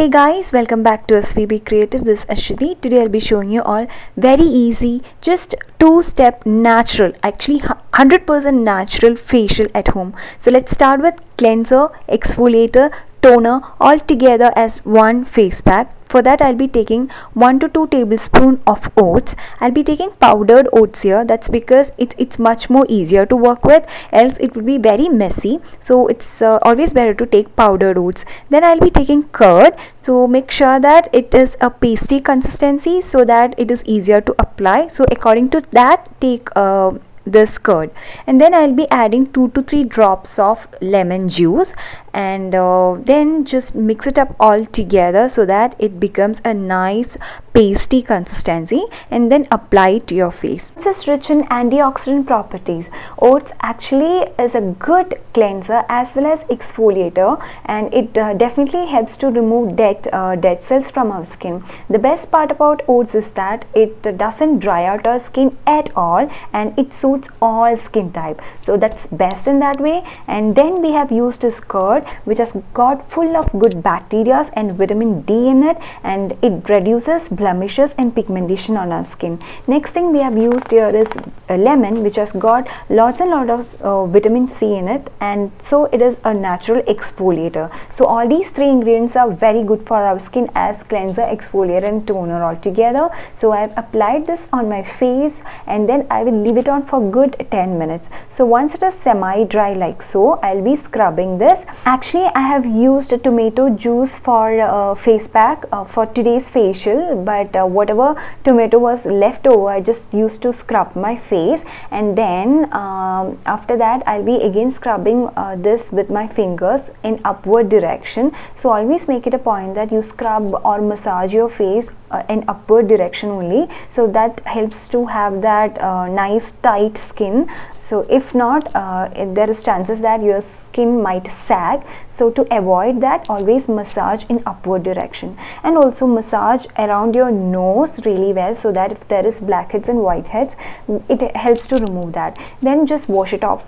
Hey guys, welcome back to Asvi Be Creative. This is Ashwati. Today I'll be showing you all very easy, just two-step natural, actually 100% natural facial at home. So let's start with cleanser, exfoliator, toner all together as one face pack. For that I'll be taking 1 to 2 tablespoons of oats. I'll be taking powdered oats here. That's because it's much more easier to work with, else it would be very messy. So it's always better to take powdered oats. Then I'll be taking curd. So make sure that it is a pasty consistency so that it is easier to apply. So according to that, take this curd, and then I'll be adding 2 to 3 drops of lemon juice, and then just mix it up all together so that it becomes a nice pasty consistency, and then apply it to your face. This is rich in antioxidant properties. Oats actually is a good cleanser as well as exfoliator, and it definitely helps to remove dead cells from our skin. The best part about oats is that it doesn't dry out our skin at all, and it suits all skin type, so that's best in that way. And then we have used this curd, which has got full of good bacteria and vitamin D in it, and it reduces blemishes and pigmentation on our skin. Next thing we have used here is a lemon, which has got lots and lots of vitamin C in it, and so it is a natural exfoliator. So all these three ingredients are very good for our skin as cleanser, exfoliator and toner all together. So I have applied this on my face, and then I will leave it on for good 10 minutes. So once it is semi dry like so, I'll be scrubbing this. Actually I have used tomato juice for face pack for today's facial, but whatever tomato was left over I just used to scrub my face, and then after that I'll be again scrubbing this with my fingers in upward direction. So always make it a point that you scrub or massage your face in upward direction only, so that helps to have that nice tight skin. So if not, there is chances that your skin might sag. So to avoid that, always massage in upward direction, and also massage around your nose really well, so that if there is blackheads and whiteheads, it helps to remove that. Then just wash it off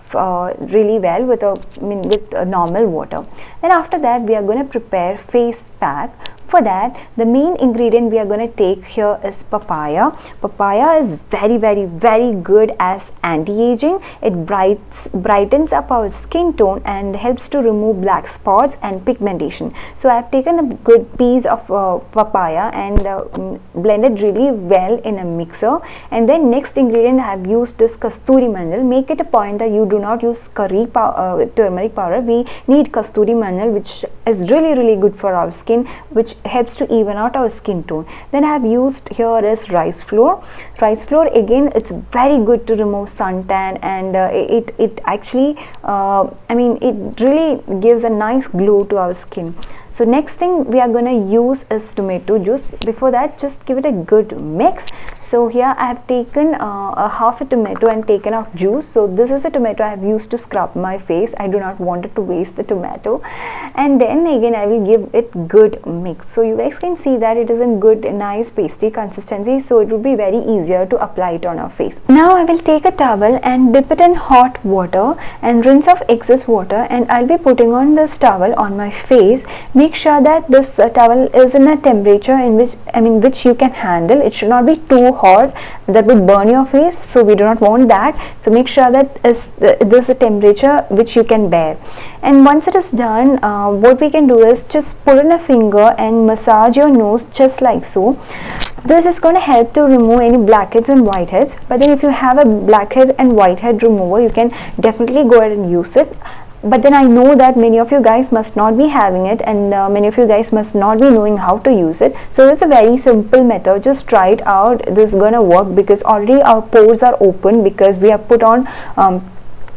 really well with normal water. Then after that we are going to prepare face pack. For that, the main ingredient we are going to take here is papaya. Papaya is very good as anti-aging. It brightens up our skin tone and helps to remove black spots and pigmentation. So I have taken a good piece of papaya and blended really well in a mixer. And then next ingredient I have used is kasturi manjal. Make it a point that you do not use turmeric powder. We need kasturi manjal, which is really good for our skin, which helps to even out our skin tone. Then I have used here is rice flour. Rice flour, again, it's very good to remove suntan, and it actually it really gives a nice glow to our skin. So next thing we are going to use is tomato juice. Before that, just give it a good mix. So here I have taken a half a tomato and taken off juice. So this is the tomato I have used to scrub my face. I do not want to waste the tomato. And then again I will give it good mix. So you guys can see that it is in good nice pasty consistency. So it will be very easier to apply it on our face. Now I will take a towel and dip it in hot water and rinse off excess water, and I'll be putting on this towel on my face. Make sure that this towel is in a temperature in which you can handle. It should not be too hot, that will burn your face, so we do not want that. So make sure that this is a temperature which you can bear. And once it is done, what we can do is just put in a finger and massage your nose just like so. This is going to help to remove any blackheads and whiteheads. But then if you have a blackhead and whitehead remover, you can definitely go ahead and use it. But then I know that many of you guys must not be having it, and many of you guys must not be knowing how to use it. So it's a very simple method. Just try it out. This is gonna work because already our pores are open because we have put on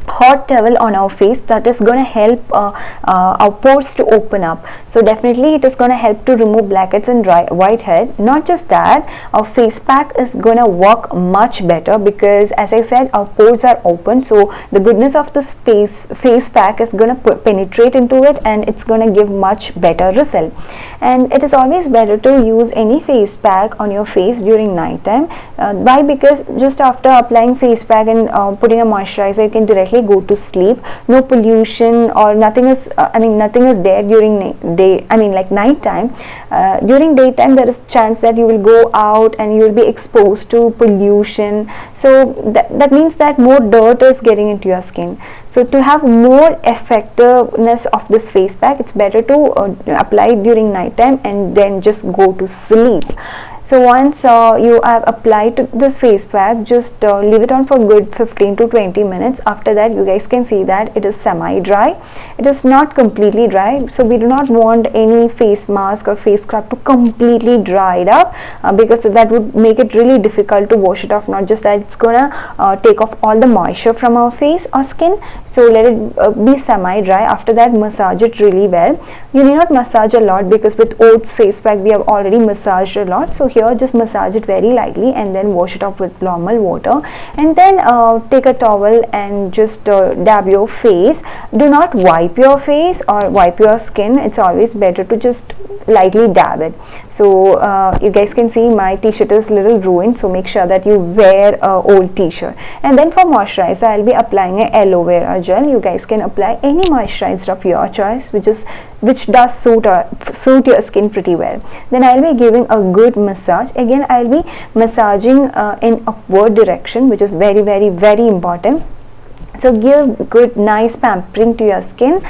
hot towel on our face. That is going to help our pores to open up. So definitely it is going to help to remove blackheads and whitehead. Not just that, our face pack is going to work much better because, as I said, our pores are open. So the goodness of this face pack is going to penetrate into it, and it's going to give much better result. And it is always better to use any face pack on your face during night time. Why? Because just after applying face pack and putting a moisturizer, you can directly instantly go to sleep. No pollution or nothing is nothing is there during like night time. During daytime there is chance that you will go out and you will be exposed to pollution, so that means that more dirt is getting into your skin. So to have more effectiveness of this face pack, it's better to apply it during night time and then just go to sleep. So once you have applied this face pack, just leave it on for good 15 to 20 minutes. After that, you guys can see that it is semi-dry. It is not completely dry, so we do not want any face mask or face scrub to completely dry it up, because that would make it really difficult to wash it off. Not just that, it's gonna take off all the moisture from our face or skin. So let it be semi-dry. After that, massage it really well. You need not massage a lot, because with oats face pack we have already massaged a lot. So here just massage it very lightly and then wash it off with normal water, and then take a towel and just dab your face. Do not wipe your face or wipe your skin. It's always better to just lightly dab it. So you guys can see my t-shirt is little ruined, so make sure that you wear a old t-shirt. And then for moisturizer, I'll be applying a aloe vera gel. You guys can apply any moisturizer of your choice, which does suit your skin pretty well. Then I'll be giving a good massage. Again, I'll be massaging in upward direction, which is very, very, very important. So give good nice pampering to your skin,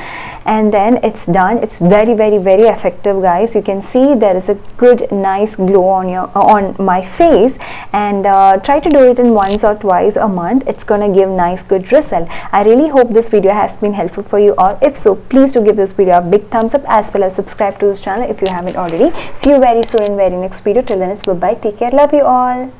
and then it's done. It's very, very, very effective, guys. You can see there is a good nice glow on my face, and try to do it in once or twice a month. It's gonna give nice good result. I really hope this video has been helpful for you all. If so, please do give this video a big thumbs up, as well as subscribe to this channel if you haven't already. See you very soon in very next video. Till then, it's bye bye, take care, love you all.